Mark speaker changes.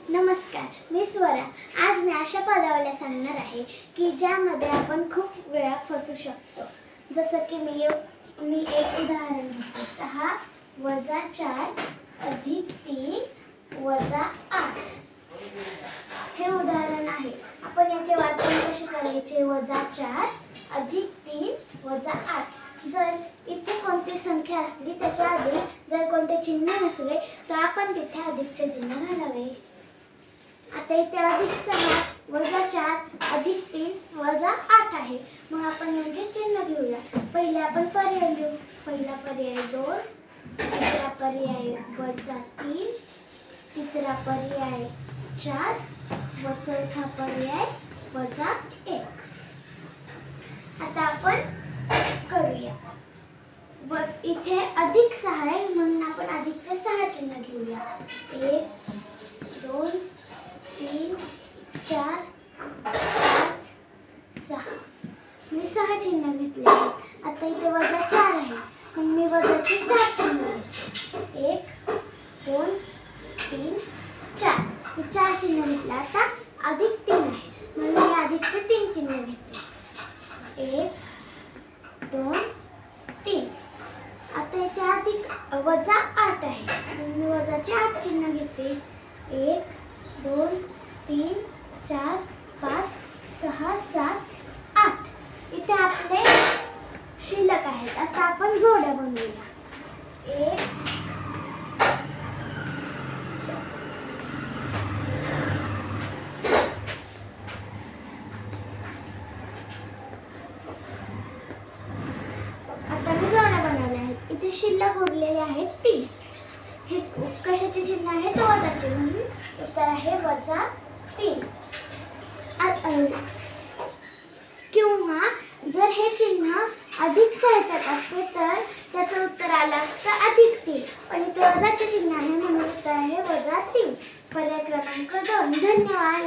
Speaker 1: नमस्कार, मी स्वरा। आज मी अशा पदावल्या सांगणार आहे की ज्यामध्ये आपण खूप वेळा फसू शकतो। जसं की मी एक उदाहरण घेते। 6 - 4 + 3 - 8 हे उदाहरण आहे। आपण याचे वाचन कसे करायचे? -4 + 3 - 8 जर इथे कोणती संख्या असली त्याच्या आधी जर कोणते चिन्ह नसले तर आपण तिथे अधिकचे चिन्ह घालावे। आता इथे +6 - 4 + 3 - 8 आहे। मग आपण यांचे चिन्ह घेऊया। पहिले आपण पर्याय लिहू। पहिला पर्याय 2, दुसरा पर्याय -3, तिसरा पर्याय 4 व चौथा पर्याय -1। आता आपण करूया। व इथे +6 आहे म्हणून आपण अधिकचे 6 चिन्ह घेऊया। 1 2 3 4 5 6 मी 6 चिन्ह घेतले आहेत। आता इथे -4 आहे मग मी वजाचे 4 चिन्ह घेते। 1 2 3 4 मी 4 चिन्ह घेतले। आता +3 आहे म्हणून मी अधिकचे 3 चिन्ह घेते। 1 2 3 आता इथे -8 आहे म्हणून मी वजाचे 8 चिन्ह घेते। 1 2 3 4 5 6 7 8 इथे आपले शिल्लक आहेत। आता आपण जोड्या बनवूया। 1 आता मी जोड्या बनवल्या आहेत। इथे शिल्लक उरलेले आहेत 3। हे कशाचे चिन्ह आहे? तर वजाचे, म्हणून उत्तर आहे -3। किंवा जर हे चिन्ह अधिकच्या ह्याच्यात असते तर त्याचं उत्तर आलं असतं +3, पण इथे वजाचे चिन्ह आहे म्हणून उत्तर आहे -3। पर्याय क्रमांक 2। धन्यवाद।